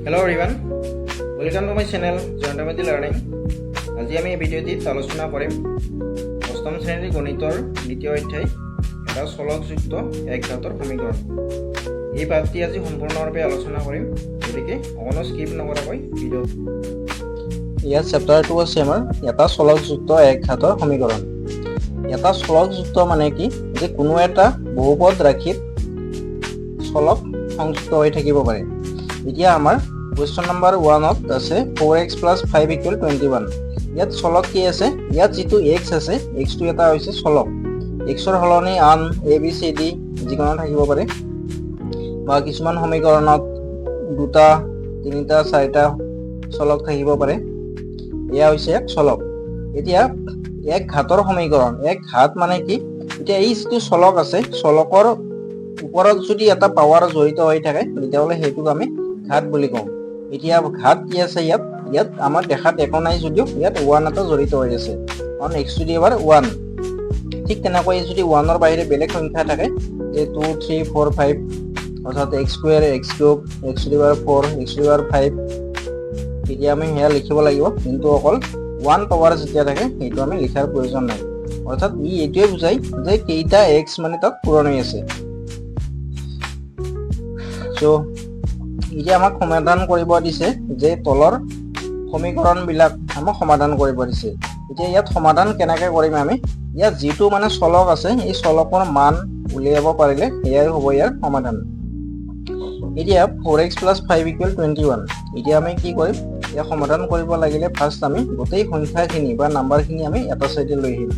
Hello everyone, welcome to my channel Geometry Learning. আজি আমি এই ভিডিওটিত আলোচনা কৰিম অষ্টম শ্ৰেণীৰ গণিতৰ দ্বিতীয় অধ্যায় এটা চলকযুক্ত একঘাতৰ সমীকৰণ। এই পাঠটি আজি সম্পূৰ্ণৰূপে আলোচনা কৰিম, গতিকে অকণো স্কিপ নকৰাকৈ ভিডিও। ইয়াত চেপ্টাৰটো আছে আমাৰ এটা চলকযুক্ত একঘাতৰ সমীকৰণ। এটা চলকযুক্ত মানে কি, যে কোনো এটা বহুপদ ৰাশিত চলক সংযুক্ত হৈ থাকিব পাৰে। এতিয়া আমাৰ কুৱেশ্যন নম্বৰ 1ত আছে 4x + 5 = 21। ইয়াত চলক কি আছে, ইয়াত যিটো x আছে, xটো এটা হৈছে চলক। xৰ সলনি আন a b c d যিকোনো থাকিব পাৰে, বা কিছুমান সমীকৰণত 2টা 3টা 4টা চলক থাকিব পাৰে। এয়া হৈছে এক চলক। এতিয়া এক ঘাতৰ সমীকৰণ, এক ঘাত মানে কি, এতিয়া এই যিটো চলক আছে, চলকৰ ওপৰত যদি এটা পাৱাৰ জড়িত হৈ থাকে তেতিয়াহ'লে সেইটোক আমি ঘাত বুলি কওঁ। এতিয়া ঘাত কি আছে, ইয়াত আমাৰ দেখাত একো নাই যদিও ইয়াত 1 এটা জড়িত হৈ আছে, কাৰণ x to the power 1। ঠিক তেনেকৈ যদি 1ৰ বাহিৰে বেলেগ সংখ্যা থাকে, যে 2 3 4 5, অৰ্থাৎ x² x³ x to the power 4 x to the power 5, তেতিয়া আমি সেয়া লিখিব লাগিব। কিন্তু অকল 1 পাৱাৰ যেতিয়া থাকে সেইটো আমি লিখাৰ প্ৰয়োজন নাই। অৰ্থাৎ ই এইটোৱে বুজায় যে কেইটা x মানে তাত পূৰণ হৈ আছে। চ' এতিয়া আমাক সমাধান কৰিব দিছে, যে তলৰ সমীকৰণবিলাক আমাক সমাধান কৰিব দিছে। এতিয়া ইয়াত সমাধান কেনেকৈ কৰিম আমি, ইয়াত যিটো মানে চলক আছে এই চলকৰ মান উলিয়াব পাৰিলে সেয়াই হ'ব ইয়াৰ সমাধান। এতিয়া 4x + 5 = 21। এতিয়া আমি কি কৰিম, ইয়াক সমাধান কৰিব লাগিলে ফাৰ্ষ্ট আমি গোটেই সংখ্যাখিনি বা নাম্বাৰখিনি আমি এটা চাইডে লৈ আহিম।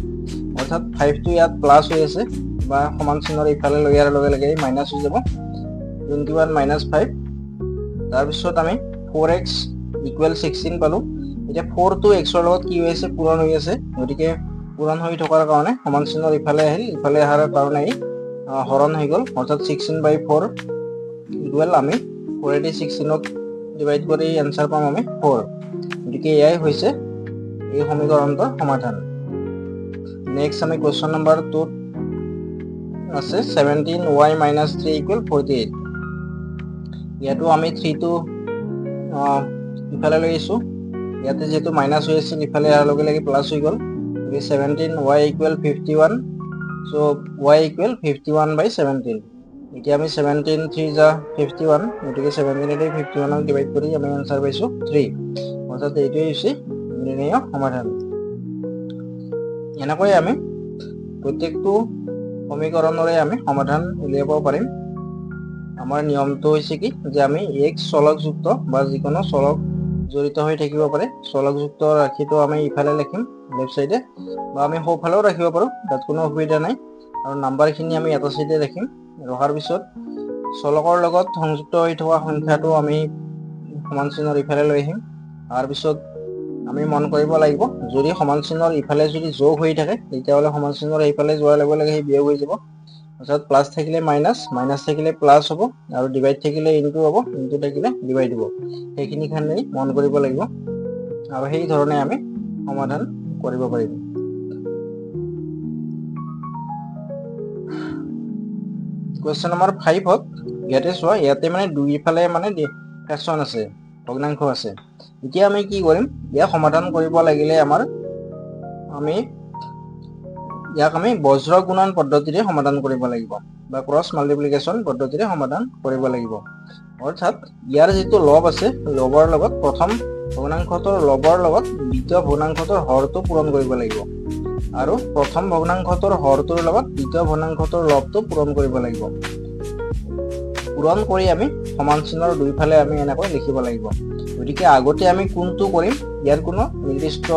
অৰ্থাৎ 5টো ইয়াত প্লাছ হৈ আছে, বা সমান চিহ্নৰ ইফালে লৈ অহাৰ লগে লগে মাইনাছ হৈ যাব, 21 - 5। তাৰপিছত আমি 4x = 16 পালোঁ। এতিয়া 4টো xৰ লগত কি হৈ আছে, পূৰণ হৈ আছে, গতিকে পূৰণ হৈ থকাৰ কাৰণে সমান চিহ্নৰ ইফালে আহিল, ইফালে অহাৰ কাৰণে হৰণ হৈ গ'ল। অৰ্থাৎ 16/4 = আমি 4 × 16ক ডিভাইড কৰি এনচাৰ পাম আমি 4। গতিকে এয়াই হৈছে এই সমীকৰণটোৰ সমাধান। নেক্সট আমি কুৱেশ্যন নম্বৰ 2ত আছে 17y - 3 = 48। ইয়াতো আমি 3টো ইফালে লৈ আহিছোঁ, ইয়াতে যিহেতু মাইনাছ হৈ আছিল ইফালে অহাৰ লগে লগে প্লাছ হৈ গ'ল। গতিকে 17y = 51, চ' y = 51/17। এতিয়া আমি 17 × 3 = 51, গতিকে 17 × 51ক ডিভাইড কৰি আমি এনচাৰ পাইছোঁ 3। অৰ্থাৎ এইটোৱেই হৈছে নিৰ্ণয় সমাধান। এনেকৈ আমি প্ৰত্যেকটো সমীকৰণৰে আমি সমাধান উলিয়াব পাৰিম। আমাৰ নিয়মটো হৈছে কি, যে আমি x চলকযুক্ত বা যিকোনো চলক জড়িত হৈ থাকিব পাৰে, চলকযুক্ত ৰাশিটো আমি ইফালে লিখিম লেফ্ট চাইডে, বা আমি সোঁফালেও ৰাখিব পাৰোঁ, তাত কোনো অসুবিধা নাই। আৰু নাম্বাৰখিনি আমি এটা চাইডে ৰাখিম। ৰখাৰ পিছত চলকৰ লগত সংযুক্ত হৈ থকা সংখ্যাটো আমি সমান চিহ্নৰ ইফালে লৈ আহিম। তাৰপিছত আমি মন কৰিব লাগিব, যদি সমান চিহ্নৰ ইফালে যদি যোগ হৈ থাকে তেতিয়াহ'লে সমান চিহ্নৰ এইফালে যোৱাৰ লগে লগে সেই বিয়োগ হৈ যাব। অৰ্থাৎ প্লাছ থাকিলে মাইনাছ, মাইনাছ থাকিলে প্লাছ হ'ব, আৰু ডিভাইড থাকিলে ইনটু হ'ব, ইনটু থাকিলে ডিভাইড হ'ব। সেইখিনি মন কৰিব লাগিব, আৰু সেই ধৰণে আমি সমাধান কৰিব পাৰিম। কুৱেশ্যন নম্বৰ 5ত ইয়াতে চোৱা, ইয়াতে মানে দুইফালে মানে ফ্ৰেকশ্যন আছে, ভগ্নাংশ আছে। এতিয়া আমি কি কৰিম, ইয়াক সমাধান কৰিব লাগিলে ইয়াক আমি বজ্ৰ গুণন পদ্ধতিৰে সমাধান কৰিব লাগিব, বা ক্ৰছ মাল্টিপ্লিকেশ্যন পদ্ধতিৰে সমাধান কৰিব লাগিব। অৰ্থাৎ ইয়াৰ যিটো লব আছে, লবৰ লগত প্ৰথম ভগ্নাংশটোৰ লবৰ লগত দ্বিতীয় ভগ্নাংশটোৰ হৰটো পূৰণ কৰিব লাগিব, আৰু প্ৰথম ভগ্নাংশটোৰ হৰটোৰ লগত দ্বিতীয় ভগ্নাংশটোৰ লবটো পূৰণ কৰিব লাগিব। পূৰণ কৰি আমি সমান চিহ্নৰ দুইফালে আমি এনেকৈ লিখিব লাগিব। গতিকে আগতে আমি কোনটো কৰিম, ইয়াৰ কোনো নিৰ্দিষ্ট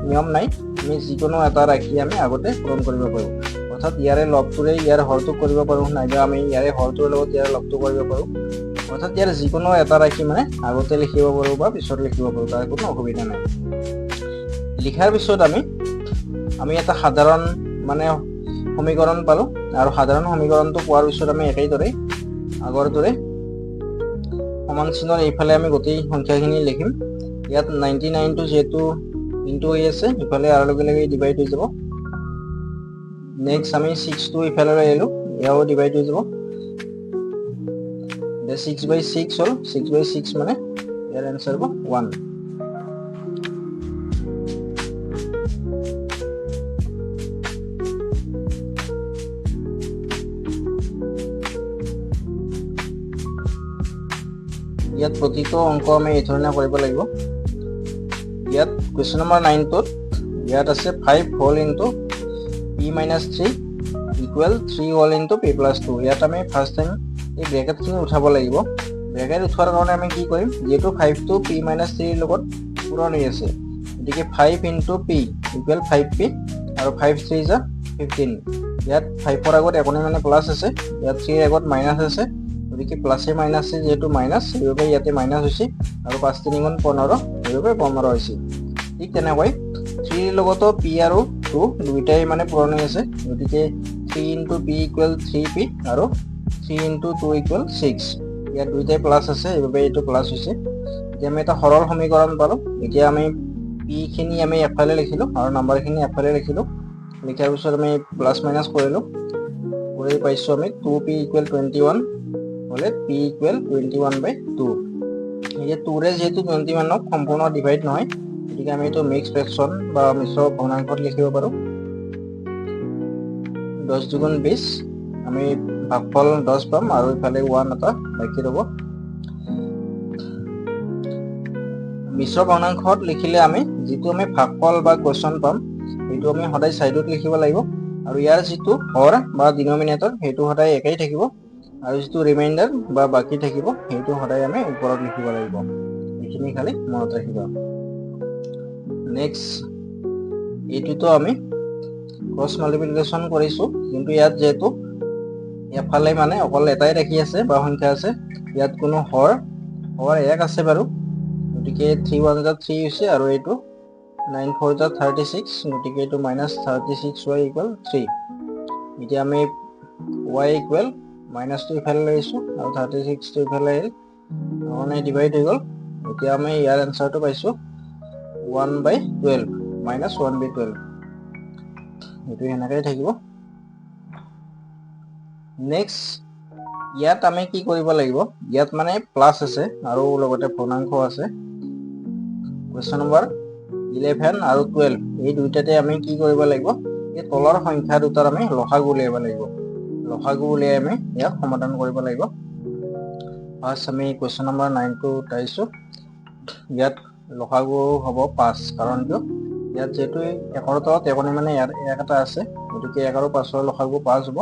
নিয়ম নাই, আমি যিকোনো এটা ৰাশি আমি আগতে পূৰণ কৰিব পাৰোঁ। অৰ্থাৎ ইয়াৰে লবটোৰে ইয়াৰ হৰটো কৰিব পাৰোঁ, নাইবা আমি ইয়াৰে হৰটোৰ লগত ইয়াৰ লবটো কৰিব পাৰোঁ। অৰ্থাৎ ইয়াৰ যিকোনো এটা ৰাশি মানে আগতে লিখিব পাৰোঁ বা পিছত লিখিব পাৰোঁ, তাৰ কোনো অসুবিধা নাই। লিখাৰ পিছত আমি এটা সাধাৰণ মানে সমীকৰণ পালোঁ, আৰু সাধাৰণ সমীকৰণটো পোৱাৰ পিছত আমি একেইদৰে আগৰ দৰে সমান চিহ্নৰ এইফালে আমি গোটেই সংখ্যাখিনি লিখিম। ইয়াত 99টো যিহেতু ইনটু হৈ আছে, ইফালে অহাৰ লগে লগে ডিভাইড হৈ যাব। নেক্সট আমি 6টো ইফালে লৈ আহিলোঁ, এয়াও ডিভাইড হৈ যাব। 6/6 হ'ল, 6/6 মানে ইয়াৰ এনসাৰ হ'ব 1। ইয়াত প্ৰতিটো অংক আমি এই ধৰণে কৰিব লাগিব। ইয়াত কুৱেশ্যন নম্বৰ 9 টোত ইয়াত আছে 5 whole into p minus 3 equal 3 whole into p plus 2। ইয়াত আমি ফাৰ্ষ্ট টাইম এই ব্ৰেকেটখিনি উঠাব লাগিব। ব্ৰেকেট উঠোৱাৰ কাৰণে আমি কি কৰিম, যেহেতু 5 টো p minus 3 ৰ লগত পূৰণ হৈ আছে, গতিকে 5 ইনটু p ইকুৱেল 5p আৰু 5 3 যা 15। ইয়াত 5 ৰ আগত একোনে মানে প্লাছ আছে, ইয়াত 3 ৰ আগত মাইনাছ আছে, গতিকে প্লাছে মাইনাছে যেহেতু মাইনাছ সেইবাবে ইয়াতে মাইনাছ হৈছে আৰু 5 3 গুণ 15 সেইবাবে 15 হৈছে। ঠিক তেনেকৈ 3 ৰ লগতো p আৰু 2 দুইটাই মানে পূৰণ হৈ আছে, গতিকে 3 ইনটু p ইকুৱেল 3p আৰু 3 ইনটু 2 ইকুৱেল 6। ইয়াত দুইটাই প্লাছ আছে সেইবাবে এইটো প্লাছ হৈছে। এতিয়া আমি এটা সৰল সমীকৰণ পালোঁ। এতিয়া আমি p খিনি আমি এফালে লিখিলোঁ আৰু নাম্বাৰখিনি এফালে লিখিলোঁ। লিখাৰ পিছত আমি প্লাছ মাইনাছ কৰিলোঁ, কৰি পাইছোঁ আমি 2p ইকুৱেল 21 হলে p ইকুৱেল 21/2। এতিয়া 2ৰে যেহেতু 21ক সম্পূৰ্ণ ডিভাইড নহয়, গতিকে আমি এইটো মিক্স ফ্ৰেকশ্যন বা মিশ্ৰ ভগ্নাংশত লিখিব পাৰোঁ। 10 দুগুণ 20, আমি ভাগফল 10 পাম আৰু ইফালে 1 এটা বাকী ৰ'ব। মিশ্ৰ ভগ্নাংশত লিখিলে আমি যিটো আমি ভাগফল বা কুৱেশ্যন পাম সেইটো আমি সদায় সাইডত লিখিব লাগিব, আৰু ইয়াৰ যিটো হৰ বা ডিনমিনেটৰ সেইটো সদায় একেই থাকিব, আৰু যিটো ৰিমাইণ্ডাৰ বা বাকী থাকিব সেইটো সদায় আমি ওপৰত লিখিব লাগিব। এইখিনি খালি মনত ৰাখিবা। নেক্সট এইটোতো আমি ক্ৰছ মাল্টিপ্লিকেশ্যন কৰিছোঁ, কিন্তু ইয়াত যিহেতু এফালে মানে অকল এটাই ৰাখি আছে বা সংখ্যা আছে, ইয়াত কোনো হৰ 1 আছে বাৰু, গতিকে 3 1 যা 3 হৈছে আৰু এইটো 9 4 যা 36, গতিকে এইটো -36y ইকুৱেল 3। এতিয়া আমি y ইকুৱেল -2 ইফালে লৈছোঁ আৰু 36টো ইফালে আহিল, মানে ডিভাইড হৈ গ'ল। এতিয়া আমি ইয়াৰ এনসাৰটো পাইছোঁ 1/12 -1/12। এইটো এনেকৈ থাকিব। নেক্সট ইয়াত আমি কি কৰিব লাগিব, ইয়াত মানে প্লাছ আছে আৰু লগতে ভগ্নাংশ আছে। কুৱেশ্যন নম্বৰ 11 আৰু 12 এই দুইটাতে আমি কি কৰিব লাগিব, এই তলৰ সংখ্যা দুটাৰ আমি লসাগু উলিয়াব লাগিব। লসাগু উলিয়াই আমি ইয়াক সমাধান কৰিব লাগিব। ফাৰ্ষ্ট আমি কুৱেশ্যন নম্বৰ 9টো উঠাইছোঁ। ইয়াত লসাগু হ'ব 5, কাৰণ কিয় ইয়াত যেহেতু 1ৰ তলত একোনে মানে 1 এটা আছে, গতিকে 1 আৰু 5ৰ লসাগু 5 হ'ব,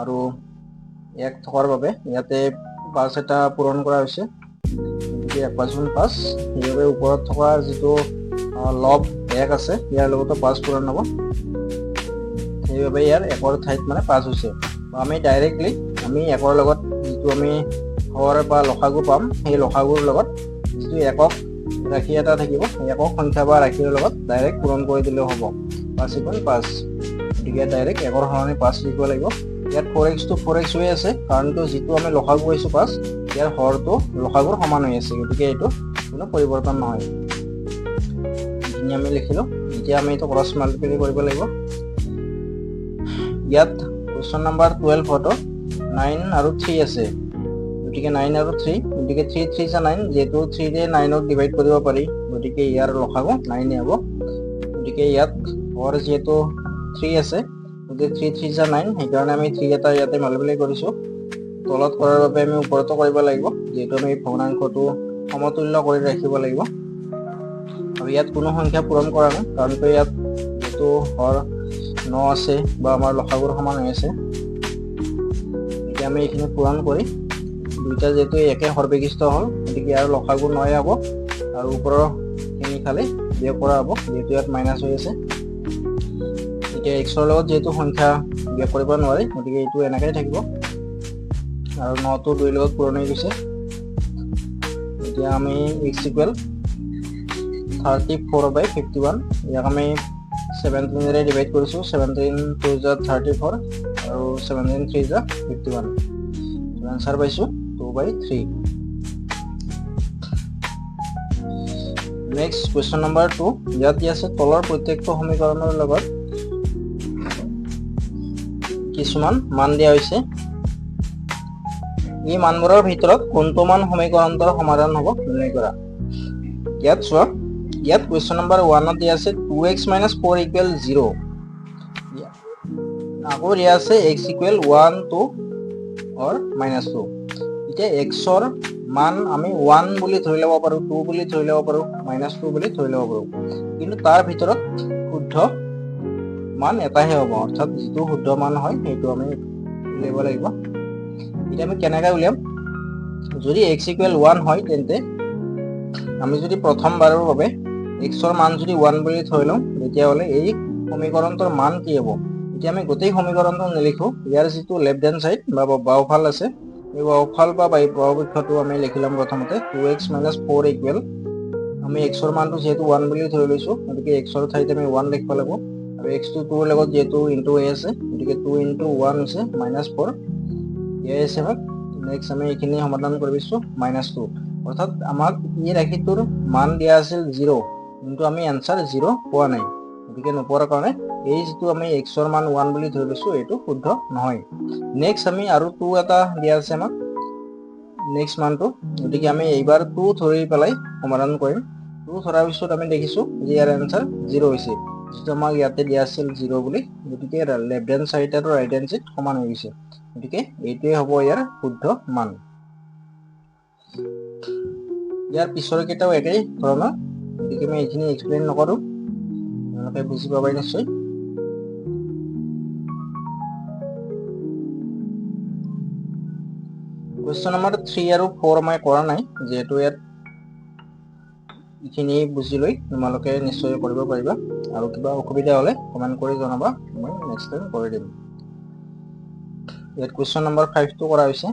আৰু 1 থকাৰ বাবে ইয়াতে 5 এটা পূৰণ কৰা হৈছে, গতিকে 1 5 গুণ 5, সেইবাবে ওপৰত থকা যিটো লব 1 আছে ইয়াৰ লগতো 5 পূৰণ হ'ব, সেইবাবে ইয়াৰ 1ৰ ঠাইত মানে 5 হৈছে। আমি ডাইৰেক্টলি আমি 1ৰ লগত যিটো আমি হৰ বা লসাগু পাম, সেই লসাগুৰ লগত যিটো একক ৰাশি এটা থাকিব, একক সংখ্যা বা ৰাশিৰ লগত ডাইৰেক্ট পূৰণ কৰি দিলেও হ'ব। 5 × 5, গতিকে ডাইৰেক্ট 1ৰ সলনি 5 লিখিব লাগিব। ইয়াত 4x টো 4x হৈ আছে, কাৰণ যিটো আমি লসাগু পাইছোঁ 5, ইয়াৰ হৰটো লসাগুৰ সমান হৈ আছে, গতিকে এইটো কোনো পৰিৱৰ্তন নহয়। এইখিনি আমি লিখিলোঁ। এতিয়া আমি এইটো ক্ৰছ মাল্টিপ্লাই কৰিব লাগিব। ইয়াত কুৱেশ্যন নম্বৰ 12 9 আৰু 3 আছে, গতিকে 9 আৰু 3, গতিকে 3 3 যা 9, যেহেতু 3ৰে 9ক ডিভাইড কৰিব পাৰি, গতিকে ইয়াৰ লসাগু 9 হ'ব। গতিকে ইয়াত হৰ যিহেতু 3 আছে, গতিকে 3 3 যা 9, সেইকাৰণে আমি 3 এটা ইয়াতে মাল্টিপ্লাই কৰিছোঁ। তলত কৰাৰ বাবে আমি ওপৰতো কৰিব লাগিব, যিহেতু আমি ভগ্নাংশটো সমতুল্য কৰি ৰাখিব লাগিব। আৰু ইয়াত কোনো সংখ্যা পূৰণ কৰা নাই, কাৰণ ইয়াত যিহেতু হৰ 9 আছে বা আমাৰ লসাগুৰ সমান হৈ আছে, এতিয়া আমি এইখিনি পূৰণ কৰি দুইটা যেহেতু একে হৰ বিশিষ্ট হ'ল, গতিকে ইয়াৰ লসাগু 9 হ'ব আৰু ওপৰৰখিনি খালি বিয়োগ কৰা হ'ব, যিহেতু ইয়াত মাইনাছ হৈ আছে। এতিয়া xৰ লগত যিহেতু সংখ্যা বিয়োগ কৰিব নোৱাৰি, গতিকে এইটো এনেকৈ থাকিব, আৰু 9টো 2ৰ লগত পূৰণ হৈ গৈছে। এতিয়া আমি x ইকুৱেল 34/51, ইয়াক আমি 17ৰে ডিভাইড কৰিছোঁ। 17 2 যা 34 আৰু 17 3 যা 51, আনসাৰ পাইছোঁ 2/3। নেক্সট কুৱেশ্যন নম্বৰ 2, ইয়াত আছে তলৰ প্ৰত্যেকটো সমীকৰণৰ লগত কিছুমান মান দিয়া হৈছে। এই মানবোৰৰ ভিতৰত কোনটো মান সমীকৰণটোৰ সমাধান হ'ব নিৰ্ণয় কৰা। ইয়াত চোৱা, ইয়াত কুৱেশ্যন নম্বৰ 1 দিয়া আছে 2x - 4 = 0। আকৌ দিয়া আছে x = 1, 2 or -2। এতিয়া x ৰ মান আমি 1 বুলি ধৰি ল'ব পাৰোঁ, 2 বুলি ধৰি ল'ব পাৰোঁ, -2 বুলি ধৰি ল'ব পাৰোঁ, কিন্তু তাৰ ভিতৰত শুদ্ধ মান এটাহে হ'ব, অৰ্থাৎ যিটো শুদ্ধ মান হয় সেইটো আমি উলিয়াব লাগিব। এতিয়া আমি কেনেকৈ উলিয়াম? যদি x = 1 হয় তেন্তে আমি যদি প্ৰথমবাৰৰ বাবে x ৰ মান যদি 1 বুলি ধৰি লওঁ, তেতিয়াহ'লে এই সমীকৰণটোৰ মান কি হ'ব? এতিয়া আমি গোটেই সমীকৰণটো নিলিখোঁ, ইয়াৰ যিটো লেফ্ট হেণ্ড চাইড বা বাওঁফাল আছে, এই বাওঁফাল বা বাওঁপক্ষটো আমি লিখি ল'ম প্ৰথমতে 2x - 4 = আমি x ৰ মানটো যিহেতু 1 বুলি ধৰি লৈছোঁ, গতিকে x ৰ ঠাইত আমি 1 লিখিব লাগিব, আৰু x টো 2 ৰ লগত যিহেতু ইনটু হৈ আছে, গতিকে 2 × 1 হৈছে -4। এয়াই আছে আমাক। নেক্সট আমি এইখিনি সমাধান কৰিছোঁ -2, অৰ্থাৎ আমাক এই ৰাশিটোৰ মান দিয়া আছিল 0, কিন্তু আমি এনচাৰ 0 পোৱা নাই, গতিকে নোপোৱাৰ কাৰণে এই যিটো আমি x ৰ মান 1 বুলি ধৰি লৈছোঁ এইটো শুদ্ধ নহয়। নেক্সট আমি আৰু 2 এটা দিয়া আছে আমাক নেক্সট মানটো, গতিকে আমি এইবাৰ 2 ধৰি পেলাই সমাধান কৰিম। 2 ধৰাৰ পিছত আমি দেখিছোঁ যে ইয়াৰ এনচাৰ 0 হৈছে, যিটো আমাক ইয়াতে দিয়া আছিল 0 বুলি, গতিকে লেফ্ট হেণ্ড চাইড আৰু ৰাইট হেণ্ড চাইড সমান হৈ গৈছে, গতিকে এইটোৱে হ'ব ইয়াৰ শুদ্ধ মান। ইয়াৰ পিছৰ কেইটাও একেই ধৰণৰ, গতিকে মই এইখিনি এক্সপ্লেইন নকৰোঁ, আপোনালোকে বুজি পাব নিশ্চয়। কুৱেশ্যন নম্বৰ 3 আৰু 4 মই কৰা নাই, যিহেতু ইয়াত এইখিনি বুজি লৈ তোমালোকে নিশ্চয় কৰিব পাৰিবা, আৰু কিবা অসুবিধা হ'লে কমেণ্ট কৰি জনাবা, মই নেক্সট টাইম কৰি দিম। ইয়াত কুৱেশ্যন নম্বৰ 5টো কৰা হৈছে।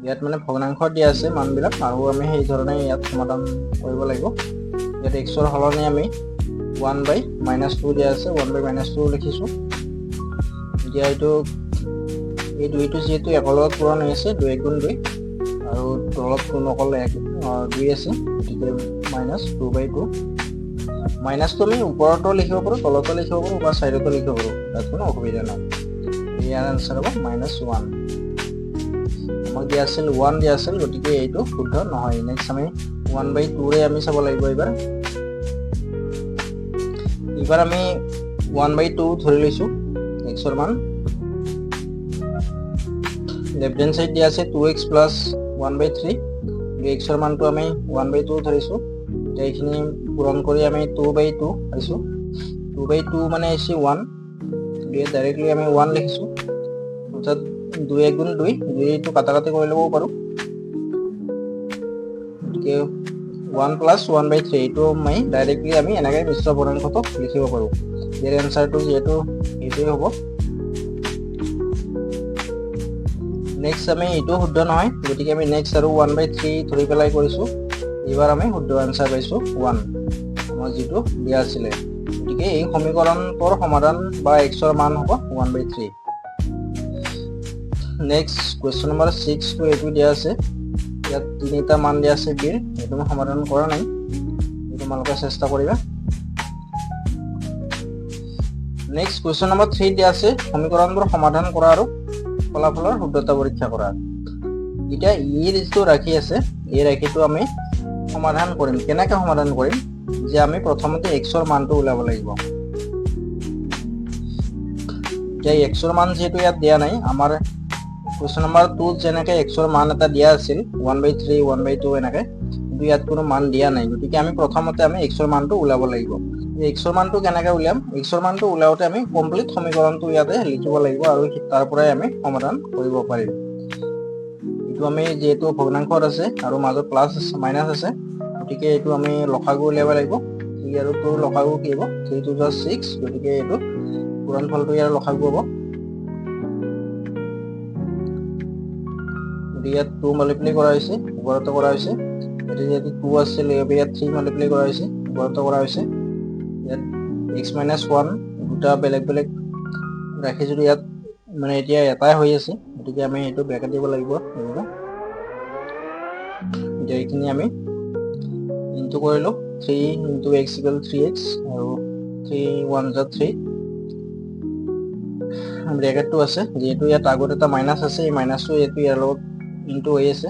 ইয়াত মানে ভগ্নাংশ দিয়া আছে মানবিলাক, আৰু আমি সেই ধৰণে ইয়াত সমাধান কৰিব লাগিব। ইয়াত x ৰ সলনি আমি 1/-2 দিয়া আছে, 1/-2 লিখিছোঁ। এতিয়া এইটো এই 2টো যিহেতু 1 ৰ লগত পূৰণ হৈ আছে, 2 × 2, আৰু তলত কোনো অকল 2 আছে, গতিকে -2/2। মাইনাছটো আমি ওপৰতো লিখিব পাৰোঁ, তলতো লিখিব পাৰোঁ, বা চাইডতো লিখিব পাৰোঁ, তাত কোনো অসুবিধা নাই। ইয়াৰ আনচাৰ হ'ব -1। আমাক দিয়া আছিল 1 দিয়া আছিল, গতিকে এইটো শুদ্ধ নহয়। নেক্সট আমি 1/2ৰে আমি চাব লাগিব। এইবাৰ আমি 1/2 ধৰি লৈছোঁ x ৰ মান। লেফ্ট হেণ্ড চাইড দিয়া আছে 2x + 1/3, x ৰ মানটো আমি 1/2 ধৰিছোঁ। এতিয়া এইখিনি পূৰণ কৰি আমি 2/2 পাইছোঁ। 2/2 মানে হৈছে 1, গতিকে ডাইৰেক্টলি আমি 1 লিখিছোঁ, অৰ্থাৎ 2 × 2, 2টো কাটাকাটি কৰি ল'ব পাৰোঁ, গতিকে 1 + 1/3, এইটো আমি ডাইৰেক্টলি আমি এনেকৈ মিশ্ৰ ভগ্নাংশটো লিখিব পাৰোঁ। ইয়াৰ এনচাৰটো যিহেতু এইটোৱে হ'ব। নেক্সট আমি এইটো শুদ্ধ নহয়, গতিকে আমি নেক্সট আৰু 1/3 ধৰি পেলাই কৰিছোঁ। এইবাৰ আমি শুদ্ধ এনচাৰ পাইছোঁ 1, আমাৰ যিটো দিয়া আছিলে। গতিকে এই সমীকৰণটোৰ সমাধান বা x ৰ মান হ'ব 1/3। নেক্সট কুৱেশ্যন নম্বৰ 6টো এইটো দিয়া আছে। ইয়াত 3টা মান দিয়া আছে b, এইটো মই সমাধান কৰা নাই, তোমালোকে চেষ্টা কৰিবা। নেক্সট কুৱেশ্যন নম্বৰ 3 দিয়া আছে সমীকৰণবোৰ সমাধান কৰা আৰু ফলাফলৰ শুদ্ধতা পৰীক্ষা কৰা। এতিয়া এই যিটো ৰাশি আছে, এই ৰাশিটো আমি সমাধান কৰিম। কেনেকৈ সমাধান কৰিম? যে আমি প্ৰথমতে x ৰ মানটো ওলাব লাগিব। এতিয়া x ৰ মান যিহেতু ইয়াত দিয়া নাই, আমাৰ কুৱেশ্যন নম্বৰ 2 যেনেকৈ x ৰ মান এটা দিয়া আছিল 1/3, 1/2 এনেকৈ, কিন্তু ইয়াত কোনো মান দিয়া নাই, গতিকে আমি প্ৰথমতে x ৰ মানটো ওলাব লাগিব। x ৰ মানটো কেনেকৈ উলিয়াম? x ৰ মানটো ওলাওঁতে আমি কমপ্লিট সমীকৰণটো ইয়াতে লিখিব লাগিব, আৰু তাৰ পৰাই আমি সমাধান কৰিব পাৰিম। এইটো আমি যিহেতু ভগ্নাংশত আছে আৰু মাজত প্লাছ মাইনাছ আছে, গতিকে এইটো আমি লসাগু উলিয়াব লাগিব। 3 আৰু 2 লসাগু কি হ'ব? 3 × 2 = 6, গতিকে এইটো পূৰণফলটো ইয়াৰ লসাগু হ'ব। গতিকে ইয়াত 2 মাল্টিপ্লাই কৰা হৈছে, ওপৰতো কৰা হৈছে। ইয়াতে যিহেতু 2 আছিল, ইয়াত 3 মাল্টিপ্লাই কৰা হৈছে, ওপৰতো কৰা হৈছে। ইয়াত x - 1 দুটা বেলেগ বেলেগ ৰাখি যদি ইয়াত মানে এতিয়া এটাই হৈ আছে, গতিকে আমি এইটো ব্ৰেকেট দিব লাগিব। এতিয়া এইখিনি আমি ইনটু কৰিলোঁ, 3 × x = 3x, আৰু 3 × 1 = 3। ব্ৰেকেটটো আছে যেহেতু ইয়াত আগত এটা মাইনাছ আছে এই মাইনাছটো এইটো ইয়াৰ লগত ইনটু হৈ আছে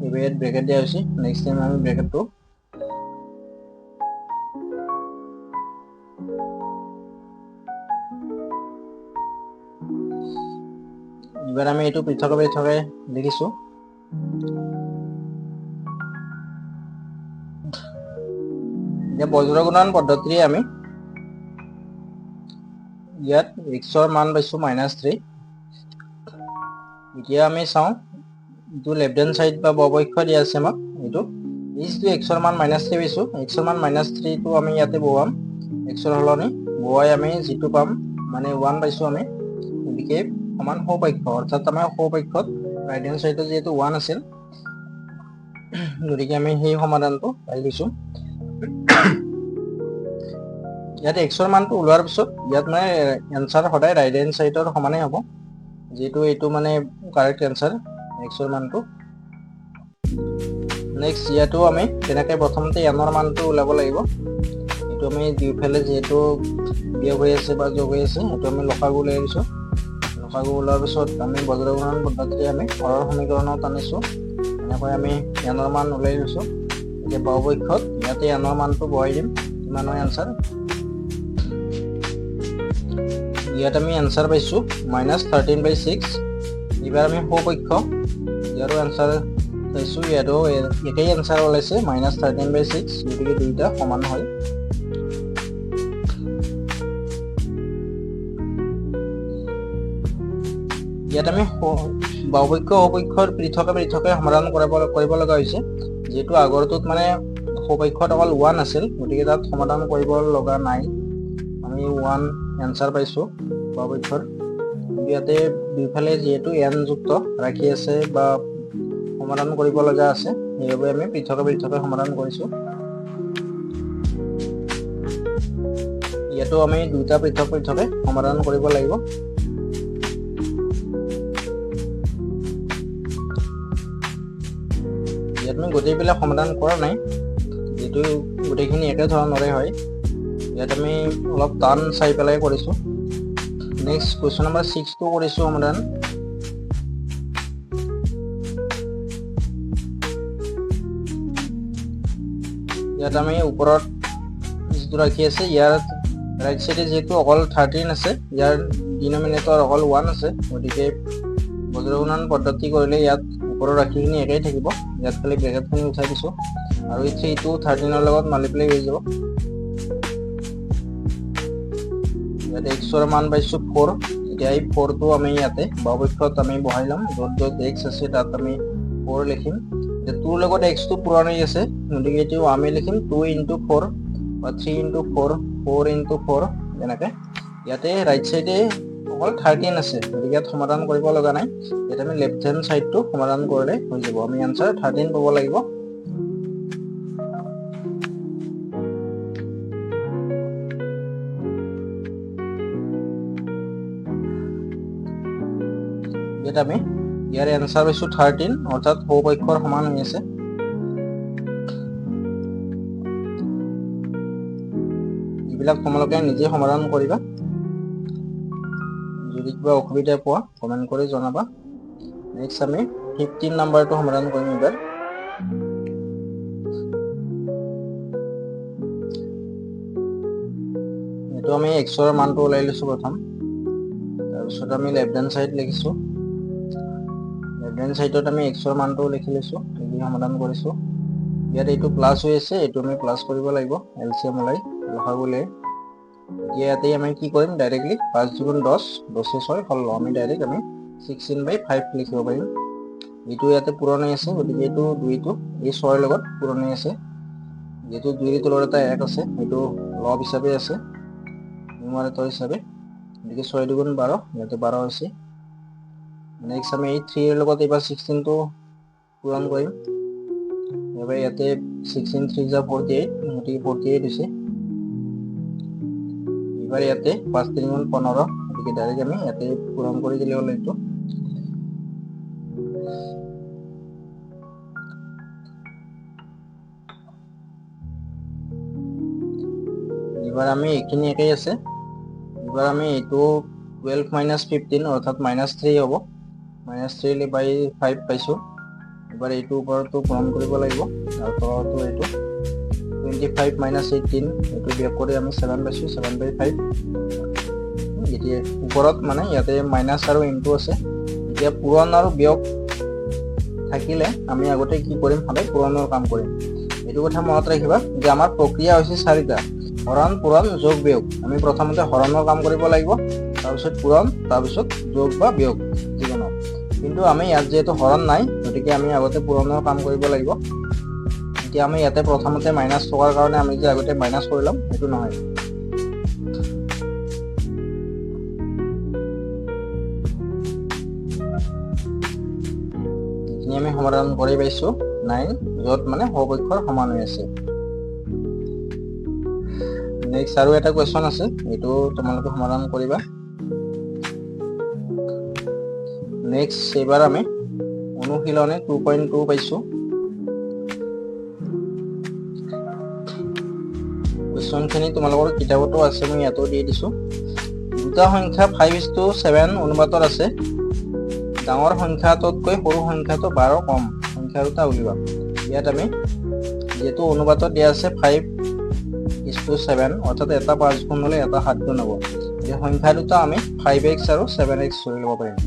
এইবাৰ ইয়াত ব্ৰেকেট দিয়া হৈছে নেক্সট টাইম আমি ব্ৰেকেটটো এবাৰ আমি এইটো পৃথকে পৃথকে লিখিছো এতিয়া বজ্ৰ গুণন পদ্ধতিৰে আমি ইয়াত xৰ মান পাইছো -3 এতিয়া আমি চাও ইটো লেফট হ্যান্ড সাইড বা বপক্ষ দিয়া আছে আমাক এইটো ইটো xৰ মান -3 পাইছো xৰ মান -3 টো আমি ইয়াতে বহাম xৰ হলনি বহাই আমি যেটো পাম মানে 1 পাইছো আমি গতিকে সমান সপক্ষ অৰ্থাৎ আমাৰ সপক্ষত ৰাইট হ্যান্ড সাইডত যেটো 1 আছিল গতিকে আমি সেই সমাধানটো পাই গৈছো ইয়াতে xৰ মানটো ওলোৱাৰ পিছত ইয়াত মানে এনসাৰ সদায় ৰাইট হ্যান্ড সাইডৰ সমানে হ'ব যেটো এইটো মানে কাৰেক্ট এনসাৰ xৰ মানটো নেক্সট ইয়াতো আমি তেনেকে প্ৰথমতে nৰ মানটো ওলাব লাগিব এটো আমি দুইফালে যেটো বিয়োগ হৈ আছে বা যোগ হৈ আছে এটো আমি লসাগু লৈ আনিছো লসাগু ওলোৱাৰ পিছত আমি বজ্ৰ গুণন পদ্ধতিৰে আমি হৰৰ সমীকৰণত আনিছো এনেকৈ আমি nৰ মান ওলাই লৈছো এতিয়া বাওপক্ষত ইয়াতে nৰ মানটো বহাই দিম কিমান হয় আনসাৰ ইয়াত আমি আনসাৰ পাইছো -13/6 এবাৰ আমি সপক্ষ ইয়াৰো আনসাৰ পাইছো ইয়াৰো একেই আনসাৰ ওলাইছে -13/6 গতিকে দুইটা সমান হয় ইয়াত আমি বাওপক্ষ সপক্ষৰ পৃথকে পৃথকে সমাধান কৰিব লগা হৈছে যেটো আগৰটোত মানে সপক্ষত অকল 1 আছিল গতিকে তাত সমাধান কৰিব লগা নাই আমি 1 আনসাৰ পাইছো বাওপক্ষৰ ইয়াতে দুইফালে যেহেতু n যুক্ত ৰাখি আছে বা সমাধান কৰিব লগা আছে সেইবাবে আমি পৃথকে পৃথকে সমাধান কৰিছো ইয়াতো আমি দুটা পৃথক পৃথকে সমাধান কৰিব লাগিব ইয়াত আমি গোটেইবিলাক সমাধান কৰা নাই যেটো গোটেইখিনি একে ধৰণৰে হয় ইয়াত আমি অলপ টান চাই পেলাই কৰিছো নেক্সট কোৱেশ্চন নম্বৰ 6 টো কৰিছো সমাধান ইয়াত আমি ওপৰত যেটো ৰাখি আছে ইয়াৰ ৰাইট সাইডে যেটো অকল 13 আছে ইয়াৰ ডিনোমিনেটৰ অকল 1 আছে গতিকে বজ্ৰ গুণন পদ্ধতি কৰিলে ইয়াত ওপৰৰ ৰাখিখিনি একেই থাকিব ইয়াত খালি ব্ৰেকেটখিনি উঠাই দিছো আৰু এই 3 টো 13 ৰ লগত মাল্টিপ্লাই হৈ যাব ইয়াতে xৰ মান পাইছো 4 এতিয়া এই 4 টো আমি ইয়াতে বাওপক্ষত আমি বহাই লম য'ত x আছে তাত আমি 4 লিখিম যে 2 ৰ লগত x টো পুৰণি আছে গতিকে এটো আমি লিখিম 2 * 4 বা 3 * 4 4 * 4 এনেকে ইয়াতে ৰাইট সাইডে অকল 13 আছে গতিকে ইয়াত সমাধান কৰিব লগা নাই এটা আমি লেফট হ্যান্ড সাইডটো সমাধান কৰিলে হৈ যাব আমি আনসাৰ 13 পাব লাগিব এটা আমি ইয়াৰ আনসাৰ পাইছো 13 অৰ্থাৎ সপক্ষৰ সমান হৈ আছে এইবিলাক তোমালোকে নিজে সমাধান কৰিবা যদি কিবা অসুবিধা পোৱা কমেন্ট কৰি জনাবা নেক্সট আমি 15 নম্বৰটো সমাধান কৰিম এবাৰ এটো আমি xৰ মানটো ওলাই লৈছো প্ৰথম তাৰপিছত আমি লেফট হ্যান্ড সাইড লিখিছো লেফট হ্যান্ড সাইডত আমি xৰ মানটো লিখি লৈছো এই সমাধান কৰিছো ইয়াত এইটো প্লাস হৈ আছে এইটো আমি প্লাস কৰিব লাগিব এলসিএম ওলাই লসাগুলে ইয়াতে আমি কি কৰিম ডাইৰেক্টলি 5 * 10 10 6 16 আমি ডাইৰেক্ট আমি 16/5 লিখিব পাৰিম এইটো ইয়াতে পুৰণি আছে গতিকে এইটো 2 টো এই 6 ৰ লগত পুৰণি আছে যেটো 2 ৰ তলত এটা 1 আছে এইটো লব হিচাপে আছে নিউমাৰেটৰ হিচাপে গতিকে 6 * 2 = 12 ইয়াতে 12 আছে নেক্সট আমি এই 3 ৰ লগত এবাৰ 16 টো পূৰণ কৰিম এবাৰ ইয়াতে 16 3 * 48 গতিকে 48 হৈছে এবাৰ ইয়াতে 5 * 3 = 15 গতিকে ডাইৰেক্ট আমি ইয়াতে পূৰণ কৰি দিলে হ'ল এইটো এবাৰ আমি এইখিনি একেই আছে এবাৰ আমি এইটো 12 minus 15 অৰ্থাৎ -3 হ'ব। -3 by 5 পাইছোঁ। এবাৰ এইটোৰ ওপৰতো পূৰণ কৰিব লাগিব আৰু তলতো এইটো 25 minus 18 এইটো বিয়োগ কৰি আমি 7 পাইছোঁ। 7 by 5 এতিয়া ওপৰত মানে ইয়াতে মাইনাছ আৰু ইনটু আছে। এতিয়া পূৰণ আৰু বিয়োগ থাকিলে আমি আগতে কি কৰিম, সদায় পূৰণৰ কাম কৰিম। এইটো কথা মনত ৰাখিবা যে আমাৰ প্ৰক্ৰিয়া হৈছে 4টা: হৰণ, পূৰণ, যোগ, বিয়োগ। আমি প্ৰথমতে হৰণৰ কাম কৰিব লাগিব, তাৰপিছত পূৰণ, তাৰপিছত যোগ বা বিয়োগ যিকোনো। কিন্তু আমি ইয়াত যিহেতু হৰণ নাই, গতিকে আমি আগতে পূৰণৰ কাম কৰিব লাগিব। এতিয়া আমি ইয়াতে প্ৰথমতে মাইনাছ থকাৰ কাৰণে আমি যে আগতে মাইনাছ কৰি ল'ম, সেইটো নহয়। এইখিনি আমি সমাধান কৰি পাইছোঁ 9, য'ত মানে সপক্ষৰ সমান হৈ আছে। নেক্সট আৰু এটা কুৱেশ্যন আছে, এইটো তোমালোকে সমাধান কৰিবা। নেক্সট এইবাৰ আমি অনুশীলনে 2.2 পাইছোঁ। কুৱেশ্যনখিনি তোমালোকৰ কিতাপতো আছে, মই ইয়াতো দি দিছোঁ। দুটা সংখ্যা 5:7 অনুপাতত আছে। ডাঙৰ সংখ্যাটোতকৈ সৰু সংখ্যাটো 12 কম। সংখ্যা দুটা উলিওৱা। ইয়াত আমি যিহেতু অনুপাতত দিয়া আছে 5:7 অৰ্থাৎ এটা 5 গুণ হ'লে এটা 7 গুণ হ'ব। এই সংখ্যা দুটা আমি 5x আৰু 7x ধৰি ল'ব পাৰিম।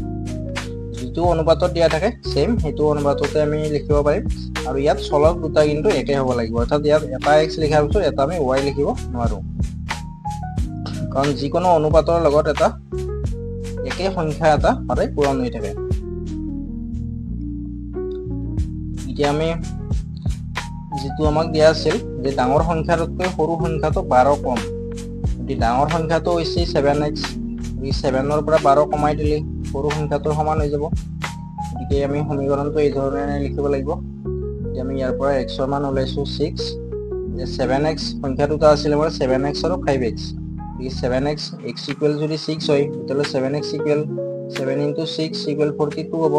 যিটো অনুপাতত দিয়া থাকে সেম সেইটো অনুপাততে আমি লিখিব পাৰিম। আৰু ইয়াত চলক দুটা কিন্তু একে হ'ব লাগিব, অৰ্থাৎ ইয়াত এটা x লিখাৰ পিছত এটা আমি y লিখিব নোৱাৰোঁ, কাৰণ যিকোনো অনুপাতৰ লগত এটা একে সংখ্যা এটা সদায় পূৰণ হৈ থাকে। এতিয়া আমি যিটো আমাক দিয়া আছিল যে ডাঙৰ সংখ্যাটোতকৈ সৰু সংখ্যাটো 12 কম। যদি ডাঙৰ সংখ্যাটো হৈছে 7x, 7ৰ পৰা 12 কমাই দিলে সৰু সংখ্যাটোৰ সমান হৈ যাব। গতিকে আমি সমীকৰণটো এই ধৰণে লিখিব লাগিব। এতিয়া আমি ইয়াৰ পৰা x ৰ মান ওলাইছোঁ 6, যে 7x সংখ্যা দুটা আছিলে আমাৰ 7x আৰু 5x। গতিকে 7x x ইকুৱেল যদি 6 হয়, তেতিয়াহ'লে 7x ইকুৱেল 7 × 6 ইকুৱেল 42 হ'ব।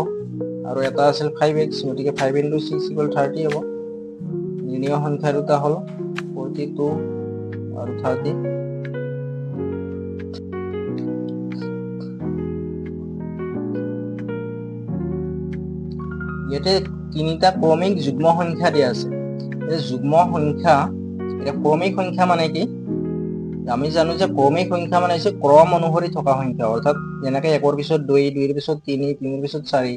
আৰু এটা আছিল 5x, গতিকে 5 × 6 ইকুৱেল 30 হ'ব। ঋণীয় সংখ্যা দুটা হ'ল 42 আৰু 30। ইয়াতে তিনিটা ক্ৰমিক যুগ্ম সংখ্যা দিয়া আছে। এই যুগ্ম সংখ্যা, এতিয়া ক্ৰমিক সংখ্যা মানে কি? আমি জানো যে ক্ৰমিক সংখ্যা মানে হৈছে ক্ৰম অনুসৰি থকা সংখ্যা, অৰ্থাৎ যেনেকৈ 1ৰ পিছত 2, 2ৰ পিছত 3, 3ৰ পিছত 4,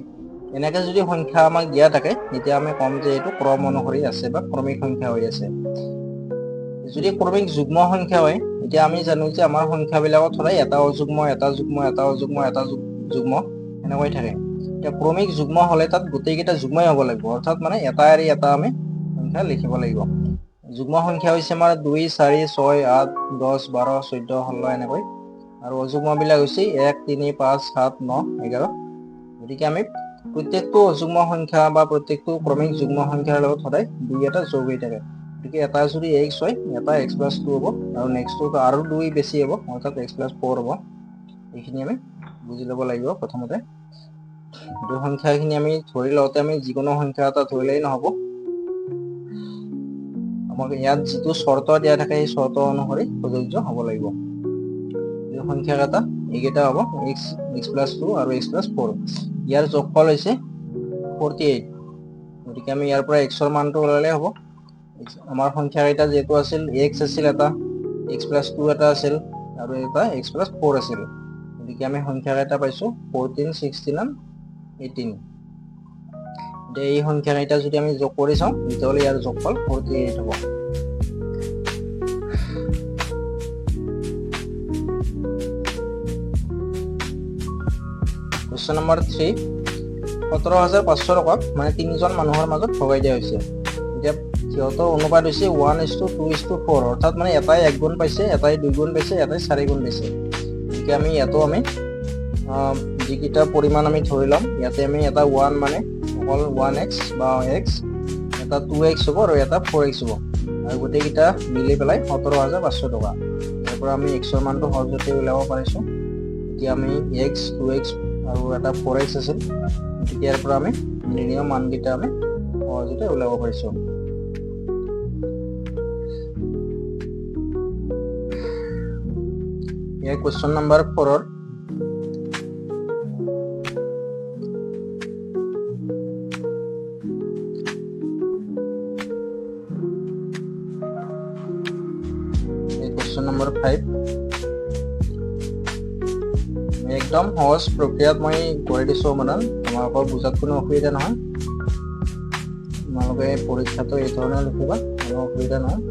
এনেকৈ যদি সংখ্যা আমাক দিয়া থাকে তেতিয়া আমি ক'ম যে এইটো ক্ৰম অনুসৰি আছে বা ক্ৰমিক সংখ্যা হৈ আছে। যদি ক্ৰমিক যুগ্ম সংখ্যা হয়, এতিয়া আমি জানো যে আমাৰ সংখ্যাবিলাকত সদায় এটা অযুগ্ম, এটা যুগ্ম, এটা অযুগ্ম, এটা যুগ্ম এনেকৈ থাকে। এতিয়া ক্ৰমিক যুগ্ম হ'লে তাত গোটেইকেইটা যুগ্মই হ'ব লাগিব, অৰ্থাৎ মানে এটা এৰি এটা আমি সংখ্যা লিখিব লাগিব। যুগ্ম সংখ্যা হৈছে আমাৰ 2, 4, 6, 8, 10, 12, 14, 16 এনেকৈ। আৰু অযুগ্মবিলাক হৈছে 1, 3, 5, 7, 9, 11। গতিকে আমি প্ৰত্যেকটো অযুগ্ম সংখ্যা বা প্ৰত্যেকটো ক্ৰমিক যুগ্ম সংখ্যাৰ লগত সদায় 2 এটা যোগ হৈ থাকে। গতিকে এটা যদি x হয়, এটা x+2 হ'ব, আৰু নেক্সটটো আৰু 2 বেছি হ'ব, অৰ্থাৎ x+4 হ'ব। এইখিনি আমি বুজি ল'ব লাগিব প্ৰথমতে। এই সংখ্যাখিনি আমি ধৰি লওঁতে আমি যিকোনো সংখ্যা এটা ধৰিলেই নহ'ব, আমাক ইয়াত যিটো চৰ্ত দিয়া থাকে সেই চৰ্ত অনুসৰি প্ৰযোজ্য হ'ব লাগিব। এই সংখ্যাকেইটা এইকেইটা হ'ব x+2 আৰু x+4। ইয়াৰ যোগফল হৈছে 48। গতিকে আমি ইয়াৰ পৰা x ৰ মানটো ওলালে হ'ব। আমাৰ সংখ্যাকেইটা যিহেতু আছিল x আছিল এটা, x+2 এটা আছিল আৰু এটা x+4 আছিল। গতিকে আমি সংখ্যাকেইটা পাইছোঁ 14, 16 and 18। এতিয়া এই সংখ্যাকেইটা যদি আমি যোগ কৰি চাওঁ তেতিয়াহ'লে ইয়াৰ যোগফল 48 হ'ব। কুৱেশ্যন নম্বৰ 3, 17,500 টকাক মানে 3জন মানুহৰ মাজত ভগাই দিয়া হৈছে। এতিয়া সিহঁতৰ অনুপাত হৈছে 1:2:4, অৰ্থাৎ মানে এটাই 1 গুণ পাইছে, এটাই 2 গুণ পাইছে, এটাই 4 গুণ পাইছে। গতিকে আমি ইয়াতো আমি যিকেইটা পৰিমাণ আমি ধৰি ল'ম, ইয়াতে আমি এটা 1 মানে অকল 1x বা x, এটা 2x হ'ব আৰু এটা 4x হ'ব। আৰু গোটেইকেইটা মিলি পেলাই 17,500 টকা। ইয়াৰ পৰা আমি x ৰ মানটো সহজতে উলিয়াব পাৰিছোঁ। এতিয়া আমি x, 2x আৰু এটা 4x আছিল, গতিকে ইয়াৰ পৰা আমি ঋণীয় মানকেইটা আমি সহজতে উলিয়াব পাৰিছোঁ। ইয়াৰ কুৱেশ্যন নম্বৰ 4ৰ কুৱেশ্যন নম্বৰ 5 একদম সহজ প্ৰক্ৰিয়াত মই কৰি দিছোঁ সমাধান। তোমালোকৰ বুজাত কোনো অসুবিধা নহয়। তোমালোকে পৰীক্ষাটো এই ধৰণে লিখিবা, কোনো অসুবিধা নহয়।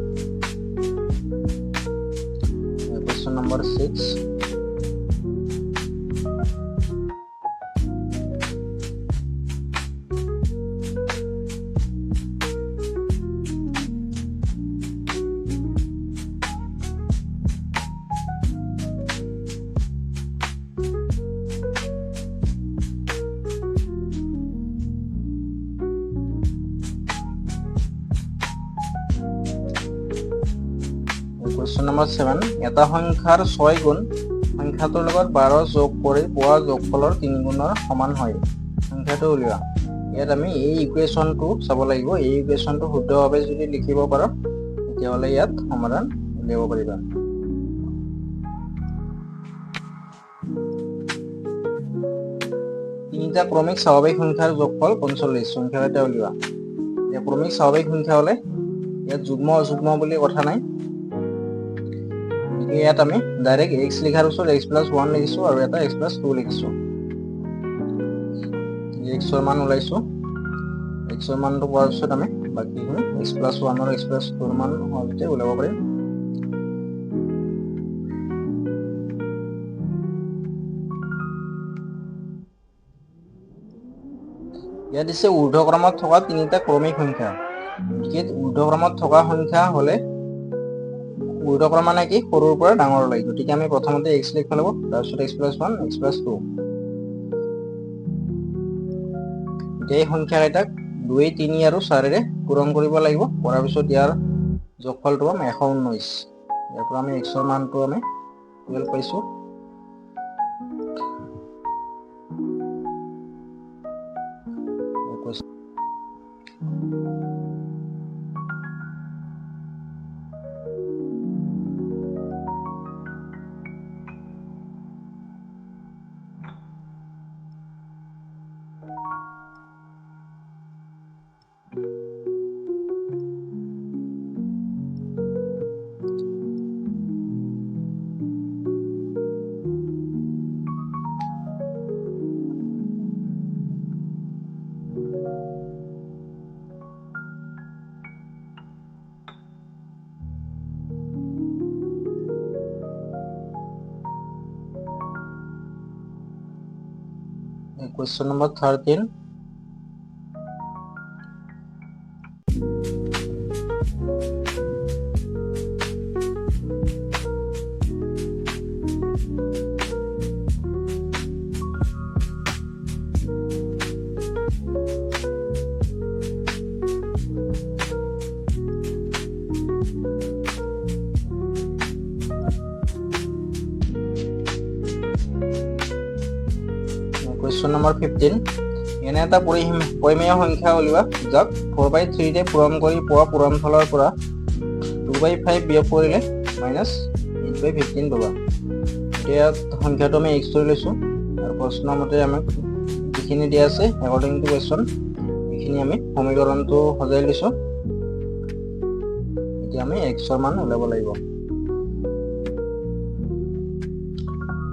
কুৱেশ্যন নম্বৰ 6 কুৱেশ্যন নম্বৰ 7 এটা সংখ্যাৰ 6 গুণ সংখ্যাটোৰ লগত 12 যোগ কৰি পোৱা যোগফলৰ 3 গুণৰ সমান হয়। সংখ্যাটো উলিওৱা। ইয়াত আমি এই ইকুৱেশ্যনটো চাব লাগিব। এই ইকুৱেশ্যনটো শুদ্ধভাৱে যদি লিখিব পাৰো তেতিয়াহ'লে ইয়াত সমাধান উলিয়াব পাৰিবা। তিনিটা ক্ৰমিক স্বাভাৱিক সংখ্যাৰ যোগফল 45। সংখ্যাকেইটা উলিওৱা। এতিয়া ক্ৰমিক স্বাভাৱিক সংখ্যা হ'লে ইয়াত যুগ্ম অযুগ্ম বুলি কথা নাই। ইয়াত আমি ডাইৰেক্ট x লিখাৰ পিছত x+1 লিখিছোঁ আৰু এটা x+2 লিখিছোঁ। x ৰ মান ওলাইছোঁ। x ৰ মানটো পোৱাৰ পিছত আমি বাকীখিনি x+1 আৰু x+2 ৰ মান সহজতে ওলাব পাৰিম। ইয়াত দিছে ঊৰ্ধ্বক্ৰমত থকা তিনিটা ক্ৰমিক সংখ্যা। ঊৰ্ধ্বক্ৰমত থকা সংখ্যা হ'লে ঊৰ্ধ্বক্ৰম মানে কি সৰুৰ পৰা ডাঙৰলৈ। গতিকে আমি প্ৰথমতে x লিখিব লাগিব, তাৰপিছত x+1 x+2। এতিয়া এই সংখ্যাকেইটাক 2 3 আৰু 4ৰে পূৰণ কৰিব লাগিব। কৰাৰ পিছত ইয়াৰ যোগফলটো পাম 119। ইয়াৰ পৰা আমি x ৰ মানটো আমি 12 পাইছোঁ। Question number 13. Question number 15. এনে এটা পৰিমেয় সংখ্যা উলিওৱা যাক 4/3 পূৰণ কৰি পোৱা পূৰণফলৰ পৰা 2/5 বিয়োগ কৰিলে -8/15 পাবা। এতিয়া সংখ্যাটো আমি x ধৰি লৈছোঁ আৰু প্ৰশ্নৰ মতে আমাক যিখিনি দিয়া আছে একৰ্ডিং টু কুৱেশ্যন এইখিনি আমি সমীকৰণটো সজাই লৈছোঁ। এতিয়া আমি x ৰ মান উলিয়াব লাগিব।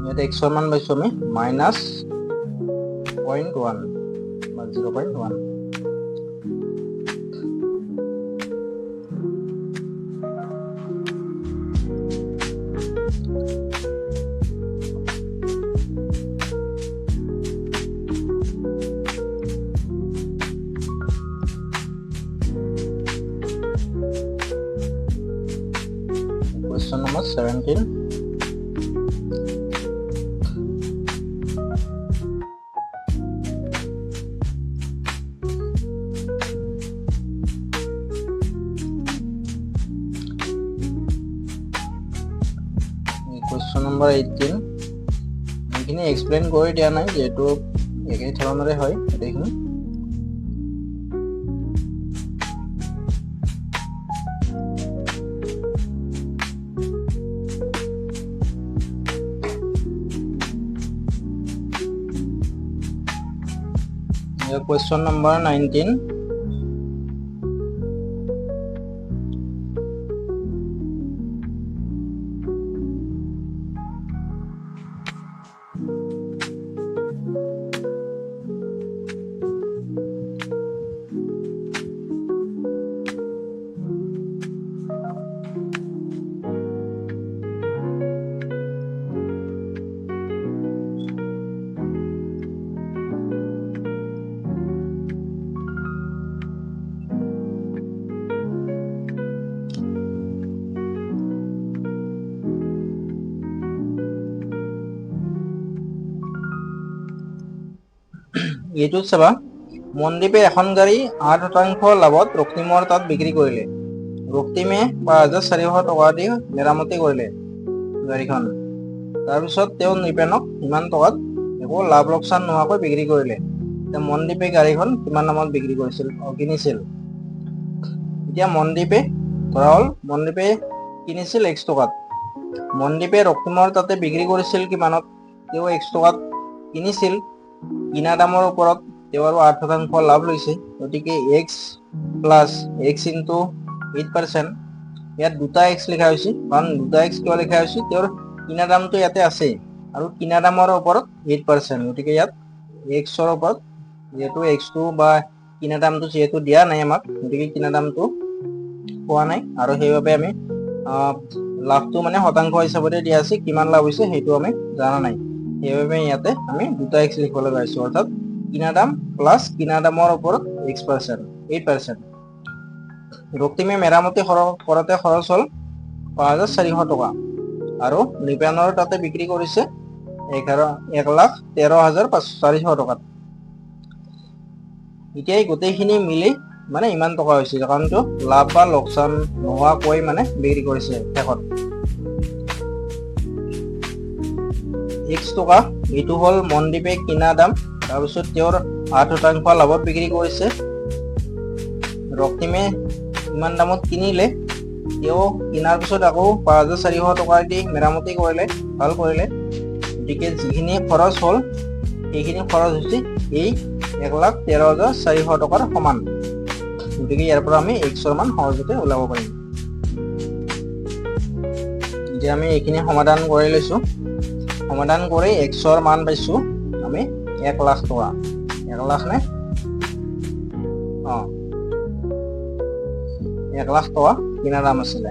ইয়াত x ৰ মান পাইছোঁ আমি -0.1 বা 0.1। Question number 17. Question number 18. এইখিনি এক্সপ্লেইন কৰি দিয়া নাই যেহেতু একেই ধৰণৰে হয় এইখিনি। Question number 19. এইটোত চাবা মনদ্বীপে এখন গাড়ী 8% লাভত ৰক্তিমৰ তাত বিক্ৰী কৰিলে। ৰক্তিমে 5,400 টকা দি মেৰামতি কৰিলে গাড়ীখন। তাৰপিছত তেওঁ নৃপেনক ইমান টকাত একো লাভ লোকচান নোহোৱাকৈ বিক্ৰী কৰিলে। এতিয়া মনদ্বীপে গাড়ীখন কিমান দামত বিক্ৰী কৰিছিল কিনিছিল। এতিয়া মনদ্বীপে ধৰা হ'ল মনদ্বীপে কিনিছিল X টকাত। মনদ্বীপে ৰক্তিমৰ তাতে বিক্ৰী কৰিছিল কিমানত, তেওঁ X টকাত কিনিছিল। কিনা দামৰ ওপৰত তেওঁ আৰু 8% লাভ লৈছে। গতিকে X প্লাছ X ইনটু 8%। ইয়াত দুটা X লিখা হৈছে, কাৰণ দুটা X কিয় লিখা হৈছে, তেওঁৰ কিনা দামটো ইয়াতে আছে আৰু কিনা দামৰ ওপৰত 8%। গতিকে ইয়াত Xৰ ওপৰত যেহেতু Xটো বা কিনা দামটো যেহেতু দিয়া নাই আমাক, গতিকে কিনা দামটো পোৱা নাই আৰু সেইবাবে আমি লাভটো মানে শতাংশ হিচাপতে দিয়া আছে, কিমান লাভ হৈছে সেইটো আমি জানা নাই। সেইবাবে ইয়াতে আমি দুটা X লিখিব লগা হৈছে, অৰ্থাৎ কিনা দাম প্লাছ কিনা দামৰ ওপৰত 8%। ৰক্তিমে মেৰামতি কৰোঁতে খৰচ হ'ল 5,400 টকা আৰু নৃপেনৰ তাতে বিক্ৰী কৰিছে 1,13,400 টকাত। এতিয়া গোটেইখিনি মিলি মানে ইমান টকা হৈছে, কাৰণ এইটো লাভ বা লোকচান নোহোৱাকৈ মানে বিক্ৰী কৰিছে শেষত। X টকা এইটো হ'ল মনদ্বীপে কিনা দাম, তাৰপিছত তেওঁৰ 8% লাভত বিক্ৰী কৰিছে। ৰক্তিমে ইমান দামত কিনিলে, তেওঁ কিনাৰ পিছত আকৌ 5,400 টকা দি মেৰামতি কৰিলে, ভাল কৰিলে। গতিকে যিখিনি খৰচ হ'ল সেইখিনি খৰচ হৈছে এই 1,13,400 টকাৰ সমান। গতিকে ইয়াৰ পৰা আমি Xৰ মান সহজতে ওলাব পাৰিম। এতিয়া আমি এইখিনি সমাধান কৰি লৈছোঁ। সমাধান কৰি Xৰ মান পাইছোঁ আমি 1,00,000 টকা। 1,00,000 নে 1,00,000 টকা কিনা দাম আছিলে।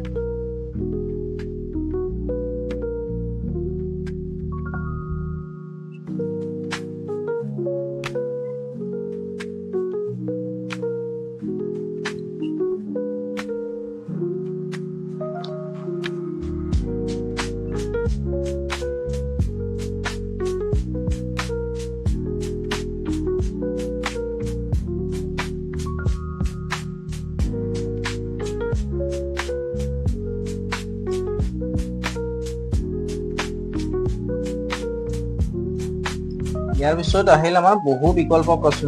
ইয়াৰ পিছত আহিল আমাৰ বহু বিকল্প প্ৰশ্ন।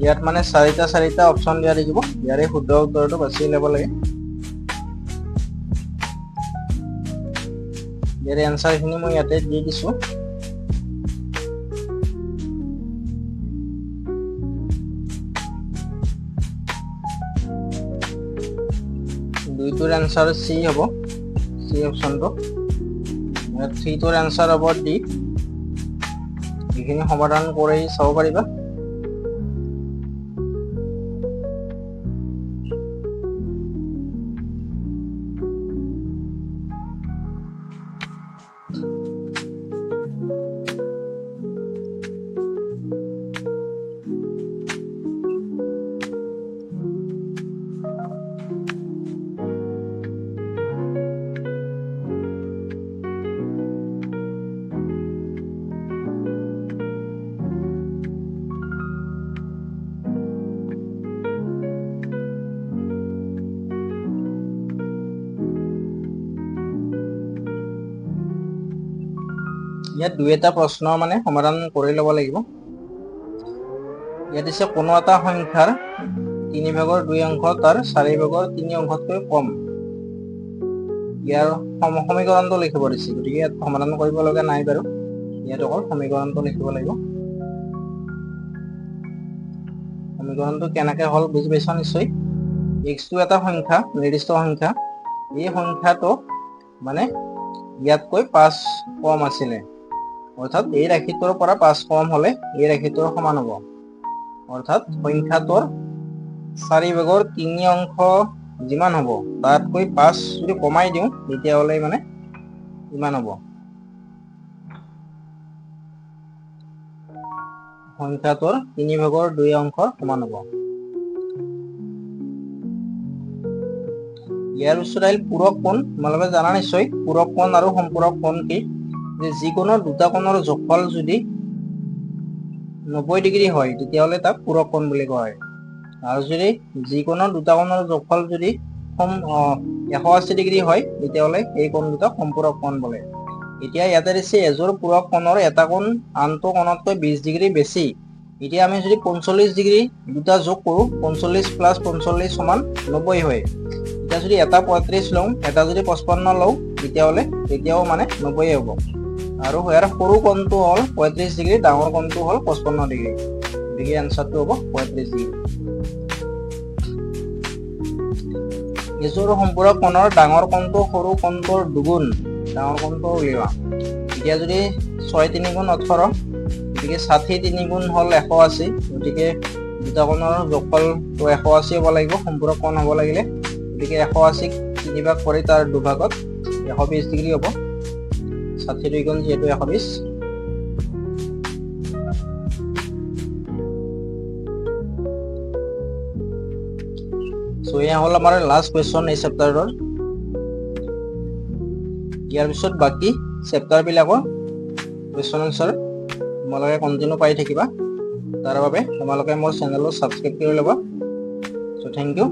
ইয়াত মানে চাৰিটা অপশ্যন দিয়া থাকিব, ইয়াৰে শুদ্ধ উত্তৰটো বাছি ল'ব লাগে। ইয়াৰে এনচাৰখিনি মই ইয়াতে দি দিছোঁ। দুইটোৰ এনচাৰ চি হ'ব, চি অপশ্যনটো। 3টোৰ এনচাৰ হ'ব ডি। এইখিনি সমাধান কৰি চাব পাৰিবা। ইয়াত দুই এটা প্ৰশ্ন মানে সমাধান কৰি ল'ব লাগিব। ইয়াত দিছে কোনো এটা সংখ্যাৰ 3/2 অংশ তাৰ 4/3 অংশতকৈ কম। ইয়াৰ সমীকৰণটো লিখিব দিছে, গতিকে ইয়াত সমাধান কৰিব লগা নাই বাৰু। ইয়াত অকল সমীকৰণটো লিখিব লাগিব। সমীকৰণটো কেনেকৈ হ'ল বুজি পাইছা নিশ্চয়। Xটো এটা সংখ্যা, নিৰ্দিষ্ট সংখ্যা। এই সংখ্যাটো মানে ইয়াতকৈ 5 কম আছিলে, অৰ্থাৎ এই ৰাশিটোৰ পৰা 5 কম হ'লে এই ৰাশিটোৰ সমান হ'ব। অৰ্থাৎ সংখ্যাটোৰ 4/3 অংশ যিমান হ'ব তাতকৈ 5 যদি কমাই দিওঁ তেতিয়াহ'লে মানে ইমান হ'ব। সংখ্যাটোৰ 3/2 অংশ সমান হ'ব। ইয়াৰ পিছত আহিল পূৰক কোণ। তোমালোকে জানা নিশ্চয় পূৰক কোণ আৰু সম্পূৰক কোণ কি। যে যিকোনো দুটা কোণৰ যোগফল যদি 90 ডিগ্ৰী হয় তেতিয়াহ'লে তাক পূৰক কোণ বুলি কোৱা হয়। আৰু যদি যিকোনো দুটা কোণৰ যোগফল যদি 180 ডিগ্ৰী হয় তেতিয়াহ'লে এই কোণ দুটা সম্পূৰক কোণ বোলে। এতিয়া ইয়াতে দিছে এযোৰ পূৰক কোণৰ এটা কোণ আনটো কোণতকৈ 20 ডিগ্ৰী বেছি। এতিয়া আমি যদি 45 ডিগ্ৰী দুটা যোগ কৰোঁ 45 + 45 = 90 হয়। এতিয়া যদি এটা 35 লওঁ এটা যদি 55 লওঁ তেতিয়াহ'লে তেতিয়াও মানে 90 হ'ব। আৰু ইয়াৰ সৰু কোণটো হ'ল 35 ডিগ্ৰী, ডাঙৰ কোণটো হ'ল 55 ডিগ্ৰী। গতিকে এনচাৰটো হ'ব 35 ডিগ্ৰী। এযোৰ সম্পূৰক কোণৰ ডাঙৰ কোণটো সৰু কোণটোৰ দুগুণ, ডাঙৰ কোণটো উলিওৱা। এতিয়া যদি 6 × 3 = 18, গতিকে 60 × 3 = হ'ল 180। গতিকে দুটা কোণৰ যোগফলটো 180 হ'ব লাগিব, সম্পূৰক কোণ হ'ব লাগিলে। গতিকে 180ক 3 ভাগ কৰি তাৰ দুভাগত 120 ডিগ্ৰী হ'ব। 60 × 2 = যিহেতু 120। সো এয়া হ'ল আমাৰ লাষ্ট কুৱেশ্যন এই চেপ্টাৰৰ। ইয়াৰ পিছত বাকী চেপ্টাৰবিলাকৰ কুৱেশ্যন আনচাৰ তোমালোকে কণ্টিনিউ পাই থাকিবা। তাৰ বাবে তোমালোকে মোৰ চেনেলটো ছাবস্ক্ৰাইব কৰি ল'বা। So thank U.